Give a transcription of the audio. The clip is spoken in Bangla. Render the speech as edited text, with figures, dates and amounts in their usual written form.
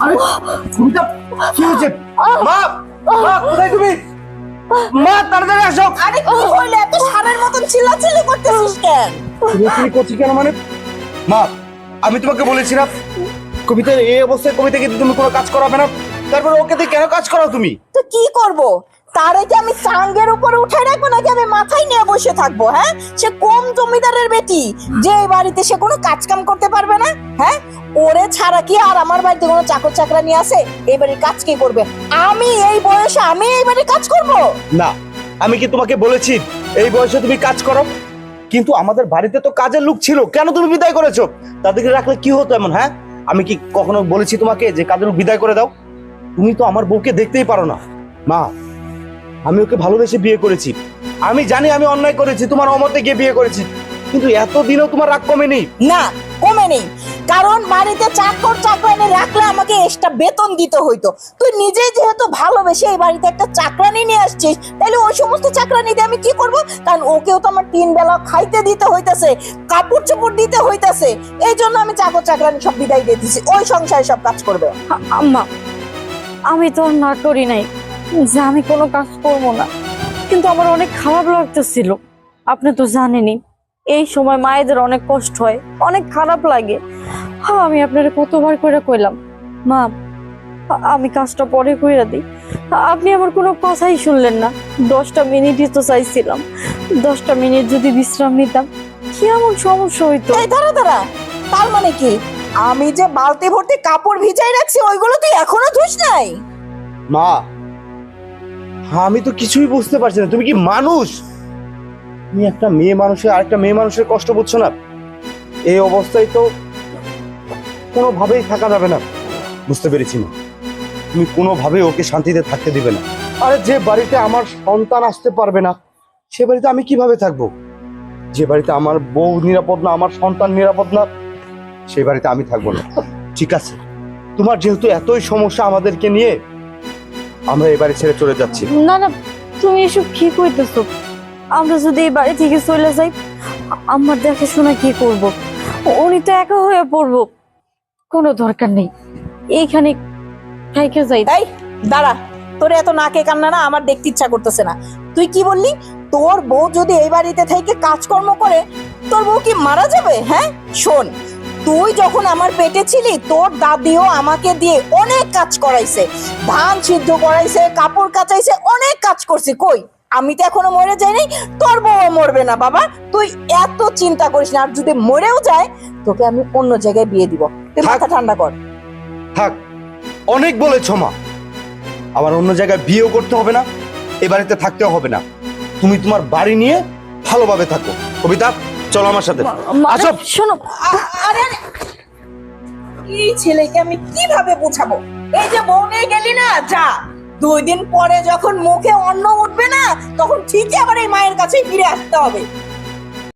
আরে কবিতা কি হয়েছে? মা, মা কোথায় তুমি? মা তাড়াতাড়ি আসো। আরে কি হইলো, এত সারের মতন চিল্লাচিল্লি করতেছিস কেন? তুমি করছি কেন মানে? মা, আমি তোমাকে বলেছিলাম কবিতার এই অবস্থায় কবিতাকে দিয়ে তুমি কোনো কাজ করাবে না, তারপর ওকে দিয়ে কেন কাজ করাও তুমি? তো কি করব? তারে কি আমি চাঙ্গের উপরে উঠাই রাখবো নাকি আমি মাথায় নিয়ে বসে থাকবো? হ্যাঁ, সে কম জমিদারের বেটি যে এই বাড়িতে সে কোনো কাজ কাম করতে পারবে না? হ্যাঁ, ওরে ছাড়া কি আর আমার বাড়িতে কোনো চাকর চাকরানি আছে? এই বাড়ির কাজ কে করবে? আমি এই বয়সে আমি এই বাড়ির কাজ করব? না, আমি কি তোমাকে বলেছি এই বয়সে তুমি কাজ করো? কিন্তু আমাদের বাড়িতে তো কাজের লোক ছিল, কেন তুমি বিদায় করেছো? তাদেরকে রাখলে কি হতো এমন? হ্যাঁ, আমি কি কখনো বলেছি তোমাকে যে কাজের লোক বিদায় করে দাও? তুমি তো আমার বউকে দেখতেই পারো না। মা, আমি ওকে ভালোবেসে বিয়ে করেছি, আমি জানি আমি অন্যায় করেছি, তোমার অমতে গিয়ে বিয়ে করেছি, কিন্তু এতদিনও তোমার রাগ কমেনি? না, কমে নেই। কারণ বাড়িতে চাকর চাকরানি রাখলে আমাকে এক্সট্রা বেতন দিতে হইতো। তুই নিজেই যেহেতু ভালোবেসে এই বাড়িতে একটা চাকরানি নিয়ে আসছিস, তাহলে ওই সমস্ত চাকরানি দিয়ে আমি কি করব? কারণ ওকেও তো আমার 3 বেলা খাইতে দিতে হইতাছে, কাপড় চোপড় দিতে হইতাছে। এই জন্য আমি চাকর চাকরানি সব বিদায় দিয়ে দিছি, ওই সংসারে সব কাজ করবে। আম্মা, আমি তো আর না করি নাই যে আমি কোনো কাজ করবো না, কিন্তু আমার অনেক খারাপ লাগতেছিল। আপনি তো জানেনই এই সময় মায়েদের অনেক কষ্ট হয়, অনেক খারাপ লাগে। হ্যাঁ, আমি আপনার কতবার করে কইলাম, মা আমি কাজটা পরে কইরা দিই, আপনি আমার কোনো কথাই শুনলেন না। 10টা মিনিটই তো চাইছিলাম, 10টা মিনিট যদি বিশ্রাম নিতাম কি এমন সমস্যা হইতো? এই দাঁড়া দাঁড়া, তার মানে কি আমি যে বালতি ভর্তি কাপড় ভিজাই রাখছি ওইগুলো তুই এখনো ধুস নাই? মা, আমি তো কিছুই বুঝতে পারছি না, তুমি কি মানুষ? তুমি একটা মেয়ে মানুষের আরেকটা মেয়ে মানুষের কষ্ট বুঝছো না? এই অবস্থায় তো কোনোভাবেই থাকা যাবে না। বুঝতে পেরেছি মা, তুমি কোনোভাবেই ওকে শান্তিতে থাকতে দিবে না। আরে যে বাড়িতে আমার সন্তান আসতে পারবে না সে বাড়িতে আমি কিভাবে থাকবো? যে বাড়িতে আমার বউ নিরাপদ না, আমার সন্তান নিরাপদ না, সেই বাড়িতে আমি থাকবো না। ঠিক আছে, তোমার যেহেতু এতই সমস্যা আমাদেরকে নিয়ে, আমরা এই বাড়ি ছেড়ে চলে যাচ্ছি। না না, তুমি এসব কি কইতেছো? আমরা যদি এই বাড়ি থেকে চলে যাই, আমার দেখাশোনা কি করব? উনি তো একা হয়ে পড়বো। কোনো দরকার নেই, এইখানে থাইকে যাই। এই দাঁড়া, তোর এত নাকে কান্না না আমার দেখতে ইচ্ছা করতেছে না। তুই কি বললি? তোর বউ যদি এই বাড়িতে থেকে কাজকর্ম করে তোর বউ কি মারা যাবে? হ্যাঁ, শোন, তুই যখন আমার পেটে ছিলি তোর দাদিও আমাকে দিয়ে অনেক কাজ করাইছে, ধান সিদ্ধ করাইছে, কাপড় কাচাইছে, অনেক কাজ করছে। কই, আমি তো এখনো মরে যাইনি, তোর বউ মরবে না বাবা, তুই এত চিন্তা করিস না। আর যদি মরেও যায় তোকে আমি অন্য জায়গায় বিয়ে দিব, তুই মাথা ঠান্ডা কর। থাক, অনেক বলেছো মা, আমার অন্য জায়গায় বিয়েও করতে হবে না, এ বাড়িতে থাকতেও হবে না। তুমি তোমার বাড়ি নিয়ে ভালোভাবে থাকো। কবিতা, চলো আমার সাথে। আসো। শোনো, আরে আরে, এই ছেলেকে আমি কিভাবে বোঝাবো? এই যে বউ নিয়ে গেলি না, যা, 2 দিন পরে যখন মুখে অন্ন উঠবে না তখন ঠিকই আবার এই মায়ের কাছে ফিরে আসতে হবে।